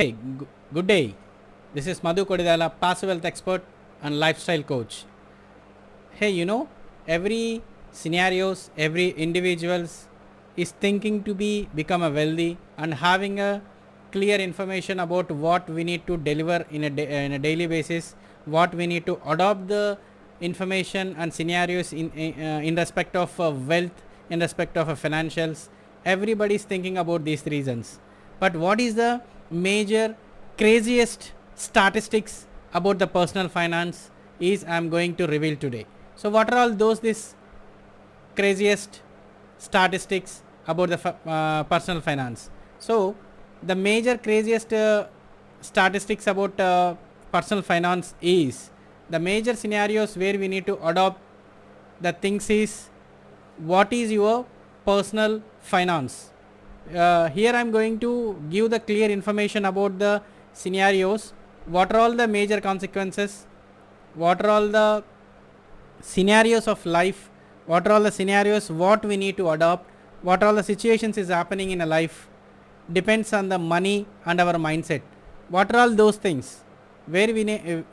Hey, good day. This is Madhu Kodidala, passive wealth expert and lifestyle coach. Hey, every scenarios, every individuals is thinking to become a wealthy and having a clear information about what we need to deliver in a daily basis, what we need to adopt the information and scenarios in respect of wealth, in respect of financials. Everybody is thinking about these reasons. But what is the major craziest statistics about the personal finance is I am going to reveal today. So what are all those this craziest statistics about the personal finance? So the major craziest statistics about personal finance is the major scenarios where we need to adopt the things is what is your personal finance. Here I am going to give the clear information about the scenarios, what are all the major consequences, what are all the scenarios of life, what are all the scenarios what we need to adopt, what are all the situations is happening in a life, depends on the money and our mindset. What are all those things where we need,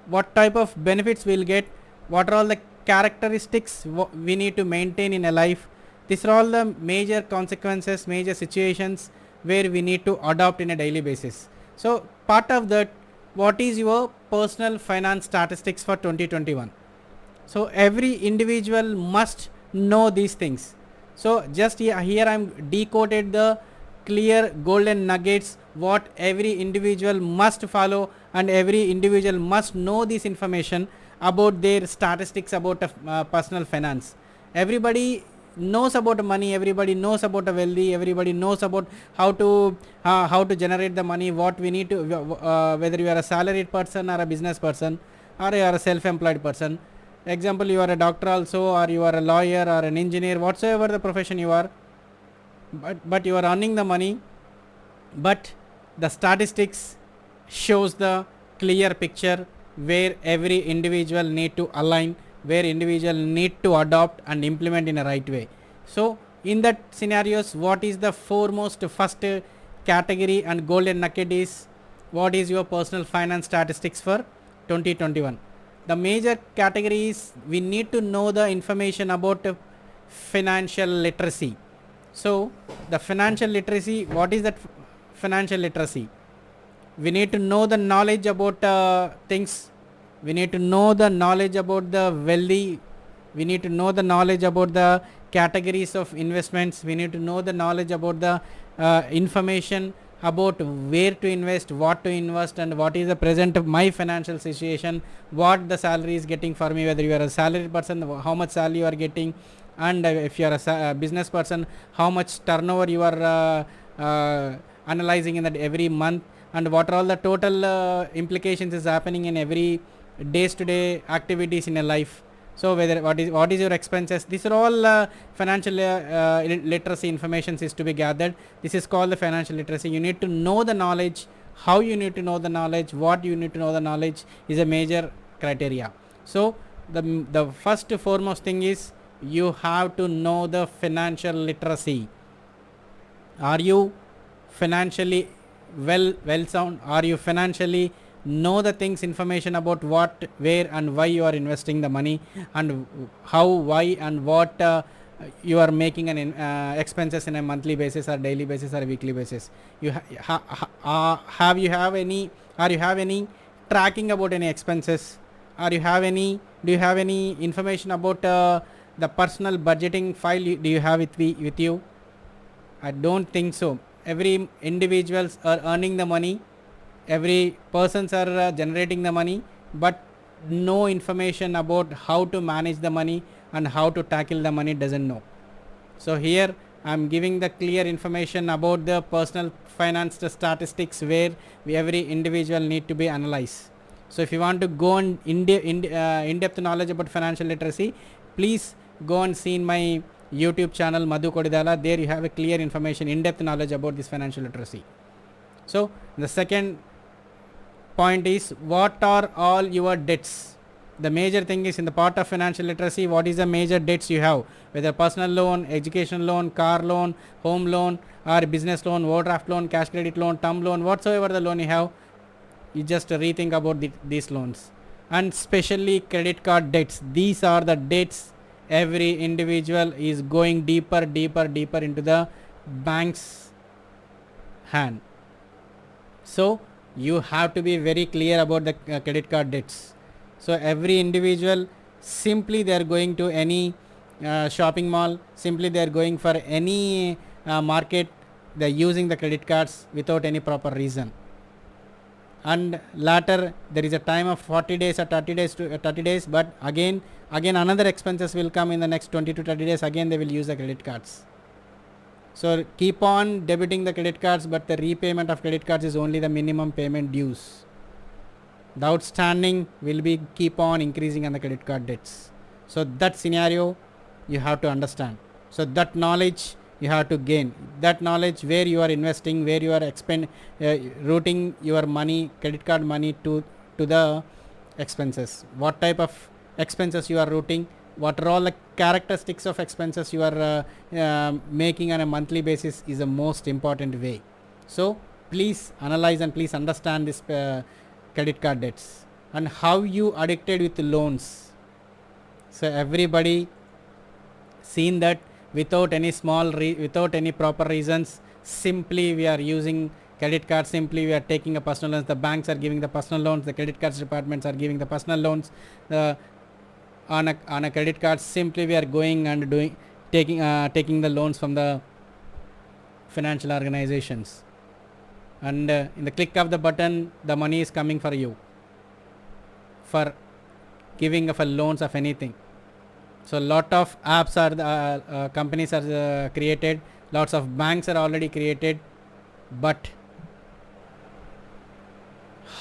what type of benefits we'll get, what are all the characteristics we need to maintain in a life. These are all the major consequences, major situations where we need to adopt in a daily basis. So part of that, what is your personal finance statistics for 2021? So every individual must know these things. So just here I am decoded the clear golden nuggets what every individual must follow, and every individual must know this information about their statistics about personal finance. Everybody knows about money, everybody knows about a wealthy, everybody knows about how to generate the money, what we need to whether you are a salaried person or a business person or you are a self-employed person. Example, you are a doctor also, or you are a lawyer or an engineer, whatsoever the profession you are, but you are earning the money, but the statistics shows the clear picture where every individual need to align, where individual need to adopt and implement in a right way. So in that scenarios, what is the foremost first category and golden nugget is what is your personal finance statistics for 2021. The major category is we need to know the information about financial literacy. So the financial literacy, what is that financial literacy? We need to know the knowledge about things, we need to know the knowledge about the wealthy, we need to know the knowledge about the categories of investments, we need to know the knowledge about the information about where to invest, what to invest, and what is the present of my financial situation, what the salary is getting for me, whether you are a salaried person, how much salary you are getting, and if you are a business person, how much turnover you are analyzing in that every month, and what are all the total implications is happening in every days to day activities in a life. So whether what is your expenses, these are all financial literacy information is to be gathered. This is called the financial literacy. You need to know the knowledge, how you need to know the knowledge, what you need to know the knowledge is a major criteria. So the first foremost thing is you have to know the financial literacy. Are you financially well sound? Are you financially know the things information about what, where, and why you are investing the money, and how, why, and what you are making an expenses in a monthly basis or daily basis or weekly basis? You have you have any, or you have any tracking about any expenses, or you have any, do you have any information about the personal budgeting file do you have it with you? I don't think so. Every individuals are earning the money, every persons are generating the money, but no information about how to manage the money and how to tackle the money doesn't know. So here I am giving the clear information about the personal finance statistics where every individual need to be analyzed. So if you want to go on in-depth knowledge about financial literacy, please go and see in my YouTube channel Madhu Kodidala. There you have a clear information, in-depth knowledge about this financial literacy. So the second point is what are all your debts? The major thing is in the part of financial literacy, what is the major debts you have, whether personal loan, education loan, car loan, home loan, or business loan, overdraft loan, cash credit loan, term loan, whatsoever the loan you have, you just rethink about these loans. And especially credit card debts, these are the debts every individual is going deeper into the bank's hand. So you have to be very clear about the credit card debts. So every individual, simply they are going to any shopping mall, simply they are going for any market, they are using the credit cards without any proper reason. And later there is a time of 40 days or 30 days to 30 days, but again another expenses will come in the next 20 to 30 days, again they will use the credit cards. So keep on debiting the credit cards, but the repayment of credit cards is only the minimum payment dues. The outstanding will be keep on increasing on the credit card debts. So that scenario you have to understand. So that knowledge you have to gain. That knowledge where you are investing, where you are routing your money, credit card money to the expenses. What type of expenses you are routing, what are all the characteristics of expenses you are making on a monthly basis is the most important way. So please analyze and please understand this credit card debts and how you addicted with loans. So everybody seen that without any without any proper reasons, simply we are using credit cards, simply we are taking a personal loans, the banks are giving the personal loans, the credit cards departments are giving the personal loans, on a credit card simply we are going and taking the loans from the financial organizations, and in the click of the button the money is coming for you for giving of a loans of anything. So lot of apps are companies are created, lots of banks are already created, but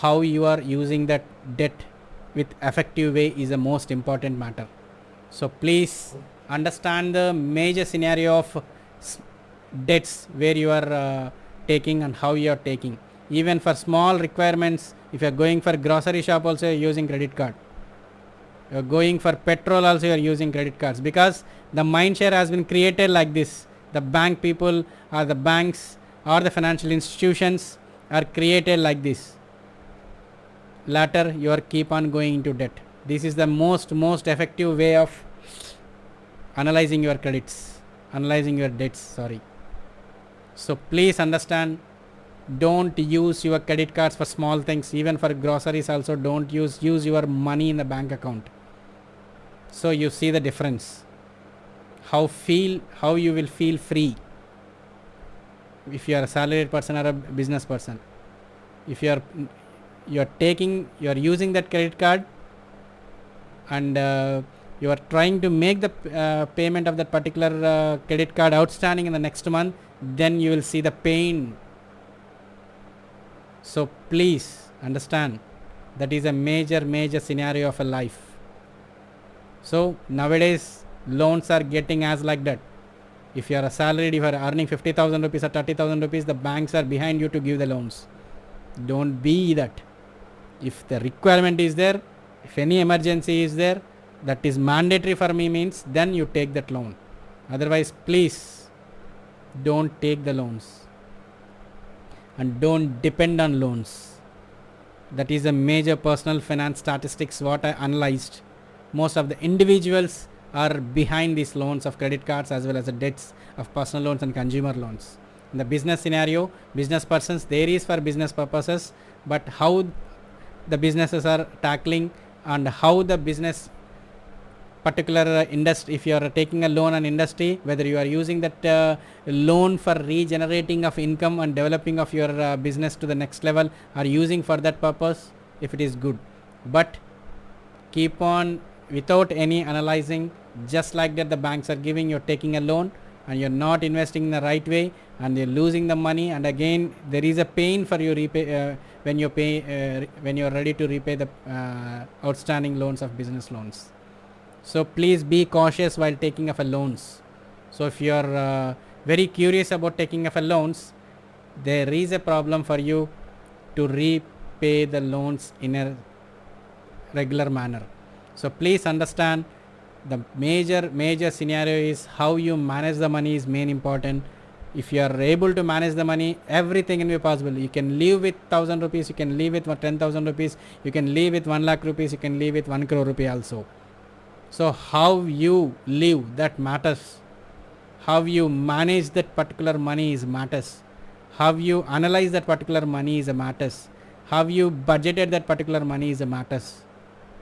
how you are using that debt with effective way is the most important matter. So please understand the major scenario of debts where you are taking and how you are taking. Even for small requirements, if you are going for grocery shop also you are using credit card, you are going for petrol also you are using credit cards, because the mind share has been created like this. The bank people or the banks or the financial institutions are created like this. Later you are keep on going into debt. This is the most effective way of analyzing your credits, analyzing your debts, sorry. So please understand, don't use your credit cards for small things. Even for groceries also don't use your money in the bank account. So you see the difference, how you will feel free if you are a salaried person or a business person. If you are using that credit card and you are trying to make the payment of that particular credit card outstanding in the next month, then you will see the pain. So please understand, that is a major scenario of a life. So nowadays loans are getting as like that. If you are a salaried, if you are earning 50,000 rupees or 30,000 rupees, the banks are behind you to give the loans. Don't be that. If the requirement is there, if any emergency is there, that is mandatory for me means, then you take that loan. Otherwise please don't take the loans and don't depend on loans. That is a major personal finance statistics what I analyzed. Most of the individuals are behind these loans of credit cards as well as the debts of personal loans and consumer loans. In the business scenario, business persons, there is for business purposes, but how the businesses are tackling and how the business particular industry, if you are taking a loan on industry, whether you are using that loan for regenerating of income and developing of your business to the next level, are using for that purpose, if it is good. But keep on without any analyzing, just like that the banks are giving, you're taking a loan and you're not investing in the right way and you're losing the money, and again there is a pain for you when you pay when you're ready to repay the outstanding loans of business loans. So please be cautious while taking of a loans. So if you are very curious about taking of a loans, there is a problem for you to repay the loans in a regular manner. So please understand, the major scenario is how you manage the money is main important. If you are able to manage the money, everything can be possible. You can live with 1000 rupees, you can live with 10,000 rupees, you can live with 1 lakh rupees, you can live with 1 crore rupee also. So how you live, that matters. How you manage that particular money is matters. How you analyze that particular money is a matters. How you budgeted that particular money is a matters.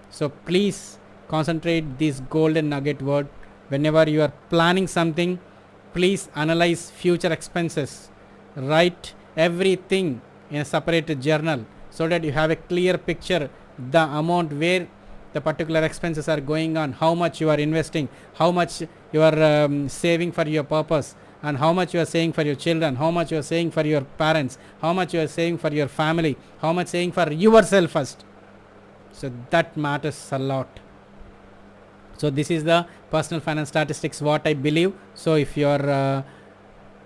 So please concentrate this golden nugget word. Whenever you are planning something, please analyze future expenses. Write everything in a separate journal so that you have a clear picture, the amount where the particular expenses are going on, how much you are investing, how much you are saving for your purpose, and how much you are saving for your children, how much you are saving for your parents, how much you are saving for your family, how much saving for yourself first. So that matters a lot. So this is the personal finance statistics what I believe. So if you are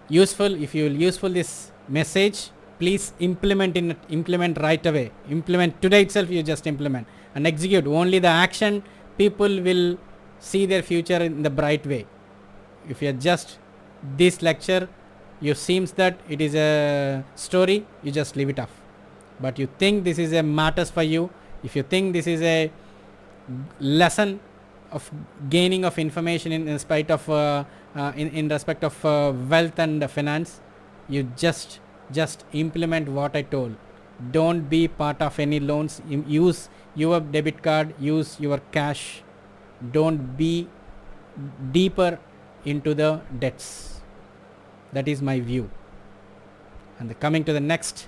useful, if you will useful this message, please implement right away. Implement today itself, you just implement and execute. Only the action, people will see their future in the bright way. If you are just this lecture, you seems that it is a story, you just leave it off. But you think this is a matters for you, if you think this is a lesson of gaining of information in spite of in respect of wealth and finance, you just implement what I told. Don't be part of any loans. Use your debit card, use your cash. Don't be deeper into the debts. That is my view. And coming to the next,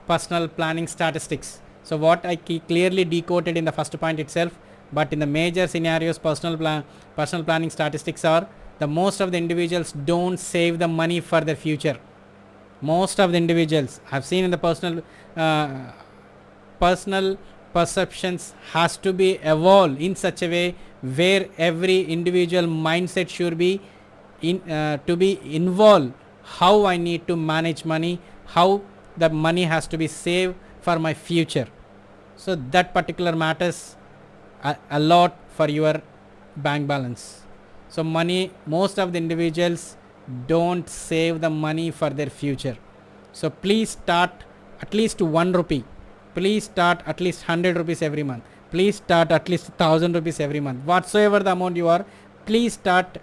personal planning statistics. So what I clearly decoded in the first point itself, but in the major scenarios, personal planning statistics are the most of the individuals don't save the money for their future. Most of the individuals I've seen in the personal perceptions has to be evolved in such a way where every individual mindset should be to be involved. How I need to manage money, how the money has to be saved for my future. So that particular matters a lot for your bank balance. So money, most of the individuals don't save the money for their future. So please start at least 1 rupee. Please start at least 100 rupees every month. Please start at least 1000 rupees every month. Whatsoever the amount you are, please start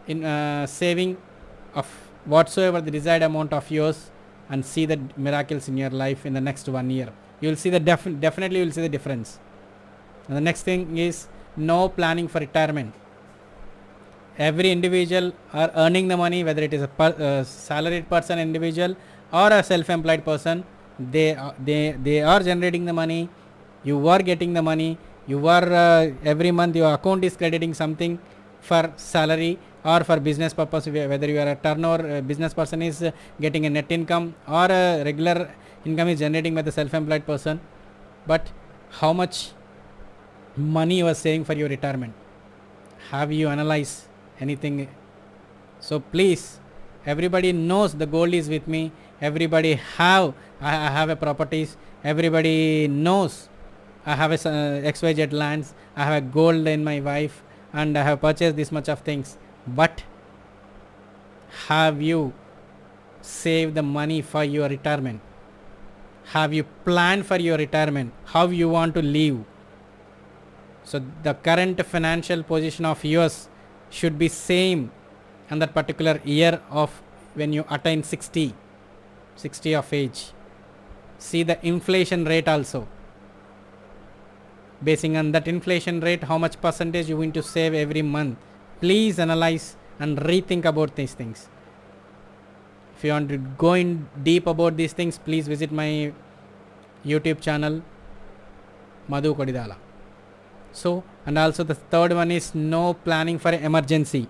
in saving of whatsoever the desired amount of yours, and see the miracles in your life in the next 1 year. You will see the definitely you will see the difference. And the next thing is no planning for retirement. Every individual are earning the money, whether it is a salaried person individual or a self-employed person. They are generating the money. You are getting the money. You are every month your account is crediting something for salary or for business purpose. Whether you are a turnover business person is getting a net income, or a regular income is generating by the self-employed person. But how much money you are saving for your retirement? Have you analyzed anything? So please, everybody knows the gold is with me. Everybody I have a properties. Everybody knows I have a XYZ lands. I have a gold in my wife, and I have purchased this much of things. But have you saved the money for your retirement? Have you planned for your retirement? How you want to live? So the current financial position of yours should be same in that particular year of when you attain 60 of age. See the inflation rate also. Basing on that inflation rate, how much percentage you going to save every month. Please analyze and rethink about these things. If you want to go in deep about these things, please visit my YouTube channel, Madhu Kodidala. So, and also the third one is no planning for emergency.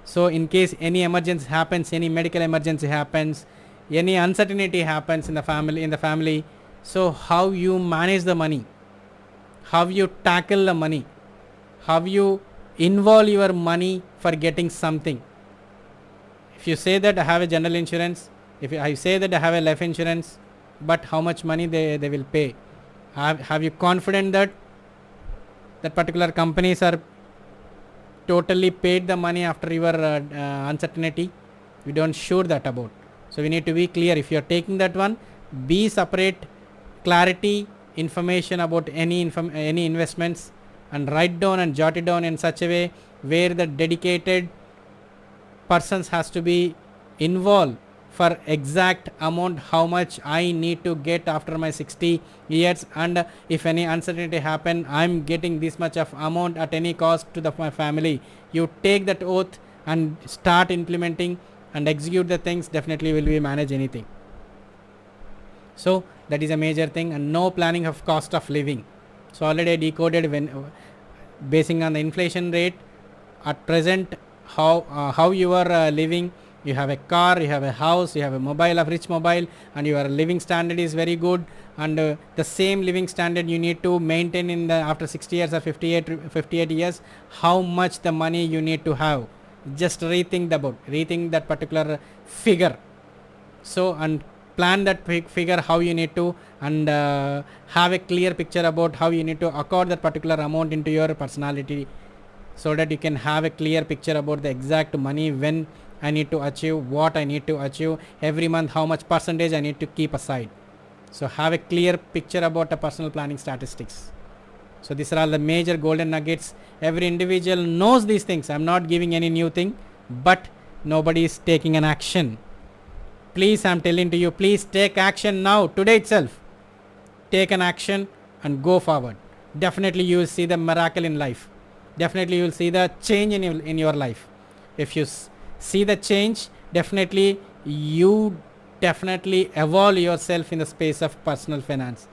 So in case any emergency happens, any medical emergency happens, any uncertainty happens in the family, so how you manage the money, how you tackle the money, how you involve your money for getting something. If you say that I have a general insurance, if I say that I have a life insurance, but how much money they will pay? Have you confident that that particular companies are totally paid the money after your uncertainty. We don't sure that about. So we need to be clear. If you are taking that one, be separate clarity information about any investments, and write down and jot it down in such a way where the dedicated persons has to be involved for exact amount how much I need to get after my 60 years, and if any uncertainty happen, I'm getting this much of amount at any cost to my family. You take that oath and start implementing and execute the things, definitely will be manage anything. So that is a major thing. And no planning of cost of living. So already I decoded when basing on the inflation rate at present how you are living. You have a car, you have a house, you have a mobile, a rich mobile, and your living standard is very good, and the same living standard you need to maintain in the after 60 years or 58 years. How much the money you need to have, just rethink that particular figure. So and plan that figure how you need to, and have a clear picture about how you need to accord that particular amount into your personality, so that you can have a clear picture about the exact money when I need to achieve, what I need to achieve every month, how much percentage I need to keep aside. So have a clear picture about the personal planning statistics. So these are all the major golden nuggets. Every individual knows these things. I'm not giving any new thing, but nobody is taking an action. Please, I'm telling to you, please take action now, today itself. Take an action and go forward. Definitely you will see the miracle in life. Definitely you will see the change in your life. If you see the change, definitely you definitely evolve yourself in the space of personal finance,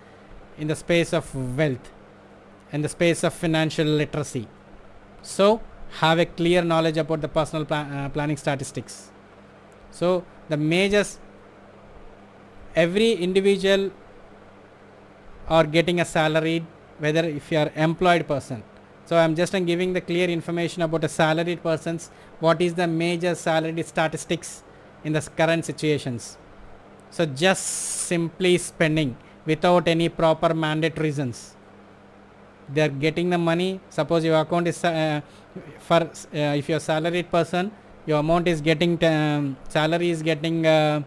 in the space of wealth, in the space of financial literacy. So have a clear knowledge about the personal planning statistics. So the majors, every individual are getting a salary, whether if you are employed person. So I'm just giving the clear information about a salaried persons, what is the major salary statistics in the current situations. So just simply spending without any proper mandate reasons. They are getting the money. Suppose your account is if you're a salaried person, your amount is getting salary is getting in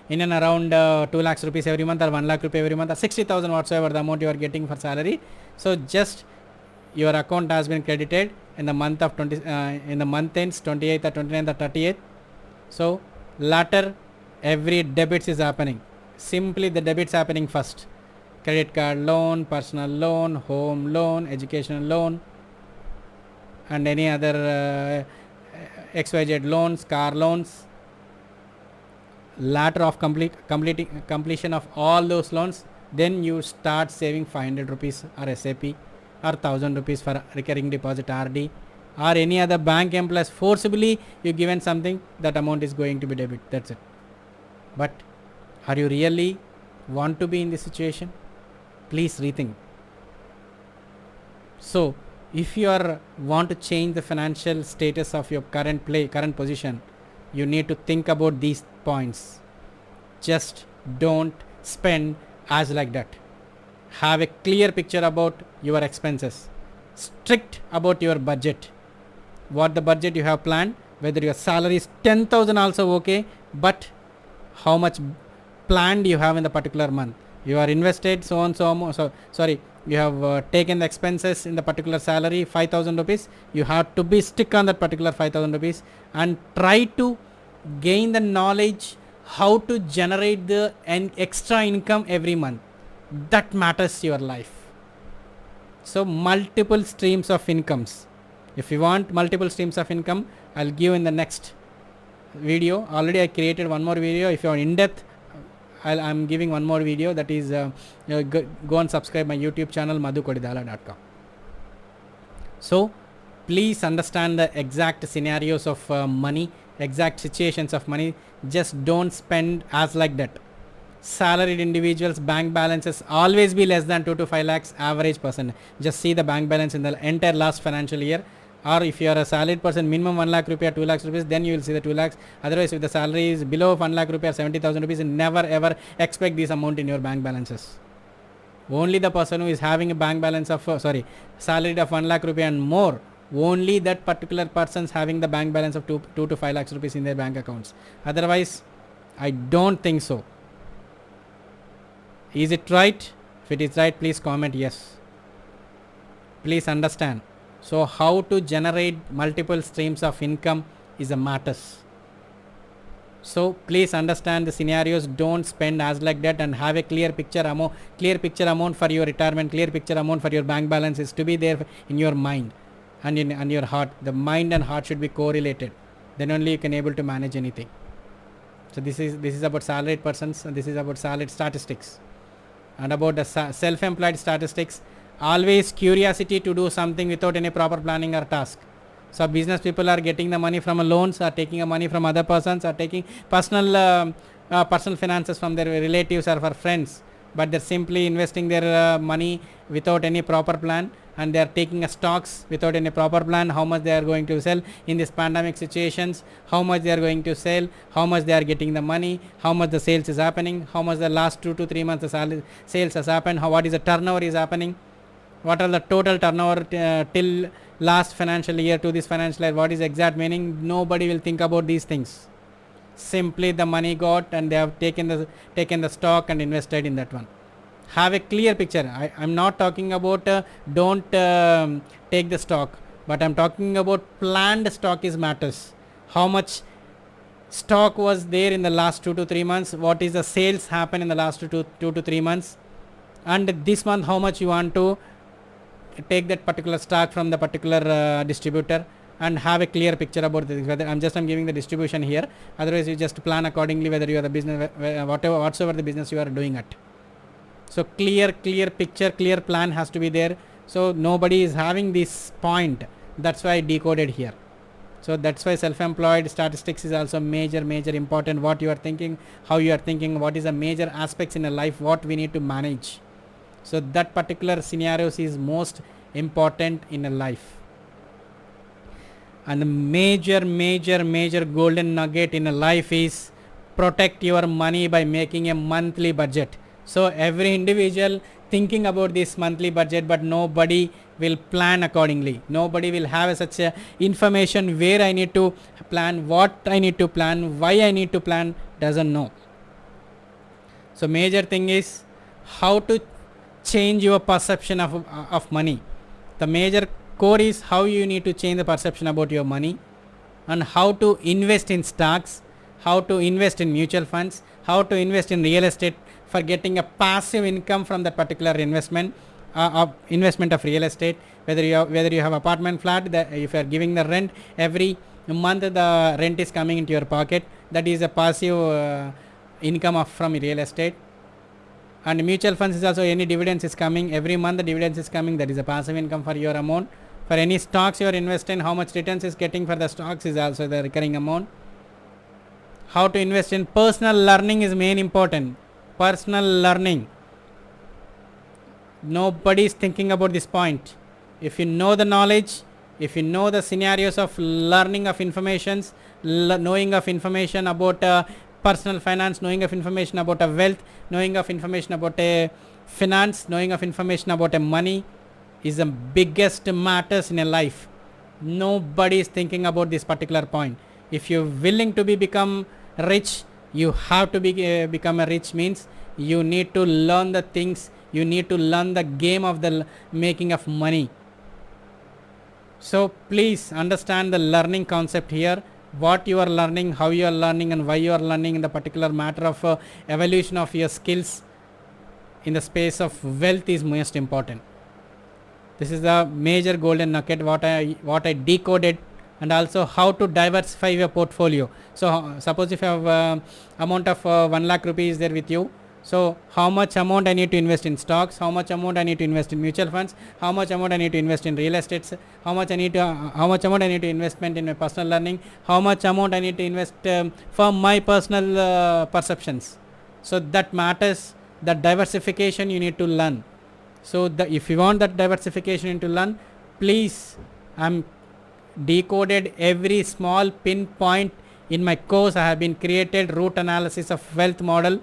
and around 2 lakhs rupees every month, or 1 lakh rupee every month, or 60,000 whatsoever the amount you are getting for salary. So just your account has been credited in the month of in the month ends 28th or 29th or 30th. So latter every debits is happening. Simply the debits happening first. Credit card loan, personal loan, home loan, educational loan, and any other XYZ loans, car loans. Latter of completion of all those loans, then you start saving 500 rupees or SAP, or 1000 rupees for recurring deposit RD, or any other bank employees forcibly you given something, that amount is going to be debit. That's it. But are you really want to be in this situation? Please rethink. So if you are want to change the financial status of your current position, you need to think about these points. Just don't spend as like that. Have a clear picture about your expenses. Strict about your budget. What the budget you have planned, whether your salary is 10,000 also okay, but how much planned you have in the particular month. You are invested so you have taken the expenses in the particular salary 5,000 rupees. You have to be stick on that particular 5,000 rupees and try to gain the knowledge how to generate the extra income every month. That matters your life. So multiple streams of incomes. If you want multiple streams of income, I'll give in the next video. Already I created one more video. If you are in depth, I'm giving one more video, that is go and subscribe my YouTube channel madhukodidala.com. So please understand the exact scenarios of money, exact situations of money. Just don't spend as like that. Salaried individuals bank balances always be less than 2 to 5 lakhs average person. Just see the bank balance in the entire last financial year. Or if you are a salaried person, minimum 1 lakh rupee or 2 lakhs rupees, then you will see the 2 lakhs. Otherwise, if the salary is below 1 lakh rupee or 70,000 rupees, never ever expect this amount in your bank balances. Only the person who is having a bank balance of salary of 1 lakh rupee and more, only that particular person's having the bank balance of 2 to 5 lakhs rupees in their bank accounts. Otherwise, I don't think so. Is it right? If it is right, please comment yes. Please understand. So how to generate multiple streams of income is a matters. So please understand the scenarios. Don't spend as like that, and have a clear picture amount for your retirement. Clear picture amount for your bank balance is to be there in your mind and in your heart. The mind and heart should be correlated. Then only you can able to manage anything. So this is about salaried persons, and this is about salaried statistics. And about the self-employed statistics, always curiosity to do something without any proper planning or task. So business people are getting the money from loans, are taking the money from other persons, are taking personal finances from their relatives or for friends, but they're simply investing their money without any proper plan, and they are taking stocks without any proper plan, how much they are going to sell in this pandemic situations, how much they are going to sell, how much they are getting the money, how much the sales is happening, how much the last 2 to 3 months the sales has happened, what is the turnover is happening, what are the total turnover till last financial year to this financial year, what is exact meaning. Nobody will think about these things. Simply the money got, and they have taken the stock and invested in that one. Have a clear picture. I'm not talking about don't take the stock, but I'm talking about planned stock is matters. How much stock was there in the last 2 to 3 months, what is the sales happen in the last 2 to 3 months, and this month how much you want to take that particular stock from the particular distributor, and have a clear picture about this. Whether I'm giving the distribution here, otherwise you just plan accordingly whether you are the business, whatsoever the business you are doing at. So clear picture, clear plan has to be there. So nobody is having this point, that's why I decoded here. So that's why self-employed statistics is also major important. What you are thinking, how you are thinking, what is the major aspects in a life, what we need to manage. So that particular scenarios is most important in a life. And the major golden nugget in a life is protect your money by making a monthly budget. So every individual thinking about this monthly budget, but nobody will plan accordingly. Nobody will have such a information where I need to plan, what I need to plan, why I need to plan, doesn't know. So major thing is how to change your perception of money. The major core is how you need to change the perception about your money, and how to invest in stocks, how to invest in mutual funds, how to invest in real estate for getting a passive income from that particular investment of real estate. Whether you have apartment flat, if you are giving the rent every month, the rent is coming into your pocket, that is a passive income from real estate. And mutual funds is also any dividends is coming every month, the dividends is coming, that is a passive income for your amount. For any stocks you are investing, how much returns is getting for the stocks is also the recurring amount. How to invest in personal learning is main important. Personal learning, nobody is thinking about this point. If you know the knowledge, if you know the scenarios of learning of informations, knowing of information about personal finance, knowing of information about a wealth, knowing of information about a finance, knowing of information about a money is the biggest matters in a life. Nobody is thinking about this particular point. If you're willing to become rich, you have to become a rich, means you need to learn the things, you need to learn the game of the making of money. So please understand the learning concept here, what you are learning, how you are learning, and why you are learning in the particular matter of evolution of your skills in the space of wealth is most important. This is the major golden nugget what I decoded. And also how to diversify your portfolio. So suppose if you have amount of 1 lakh rupees there with you, so how much amount I need to invest in stocks, how much amount I need to invest in mutual funds, how much amount I need to invest in real estates, how much amount I need to investment in my personal learning, how much amount I need to invest for my personal perceptions. So that matters, that diversification you need to learn. So if you want that diversification to learn, please, I'm decoded every small pinpoint in my course. I have been created root analysis of wealth model,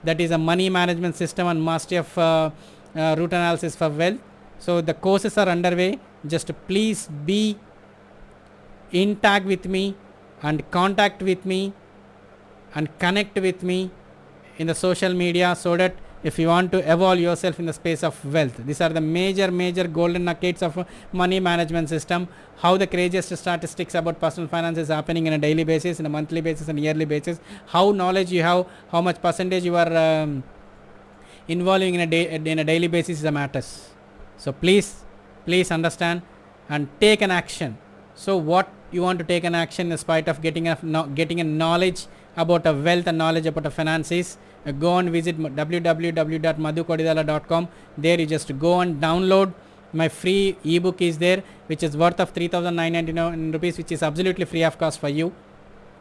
that is a money management system and mastery of root analysis for wealth. So the courses are underway. Just please be in tag with me and contact with me and connect with me in the social media, so that if you want to evolve yourself in the space of wealth, these are the major golden nuggets of money management system. How the craziest statistics about personal finance is happening in a daily basis, in a monthly basis and yearly basis. How knowledge you have, how much percentage you are involving in a daily basis is a matters. So please understand and take an action. So what you want to take an action in spite of getting a knowledge about a wealth and knowledge about a finances. Go and visit www.madhukodidala.com. There you just go and download my free ebook is there, which is worth of 3,999 rupees, which is absolutely free of cost for you.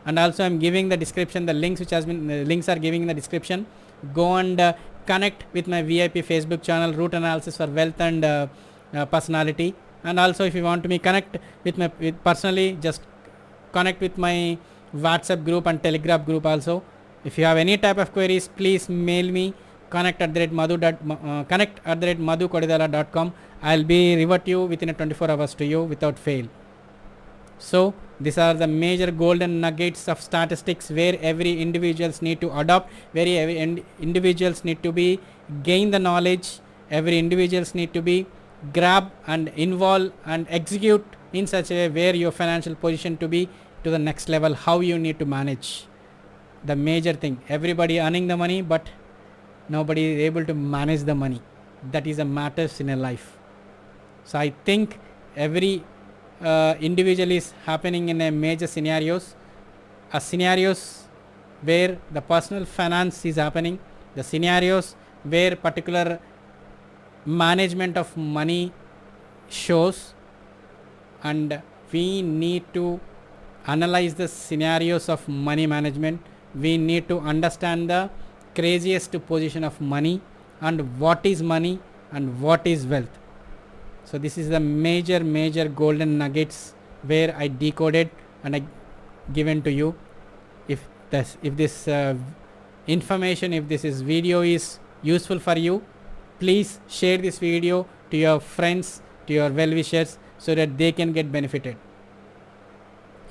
And also I'm giving the description, the links which has been links are giving in the description. Go and connect with my VIP Facebook channel, Root Analysis for Wealth and Personality. And also if you want to connect with me personally, just connect with my WhatsApp group and Telegram group also. If you have any type of queries, please mail me connect@madhukodidala.com. I'll be revert you within 24 hours to you without fail. So these are the major golden nuggets of statistics where every individuals need to adopt, where every individuals need to be gain the knowledge, every individuals need to be grab and involve and execute in such a way where your financial position to be to the next level, how you need to manage. The major thing, everybody earning the money but nobody is able to manage the money. That is a matters in a life. So I think every individual is happening in a major scenarios where the personal finance is happening, the scenarios where particular management of money shows, and we need to analyze the scenarios of money management. We need to understand the craziest position of money and what is money and what is wealth. So this is the major golden nuggets where I decoded and I given to you. If this information, if this video is useful for you, please share this video to your friends, to your well-wishers, so that they can get benefited.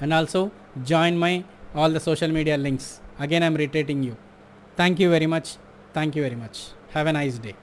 And also join my all the social media links. Again, I'm reiterating you. Thank you very much. Have a nice day.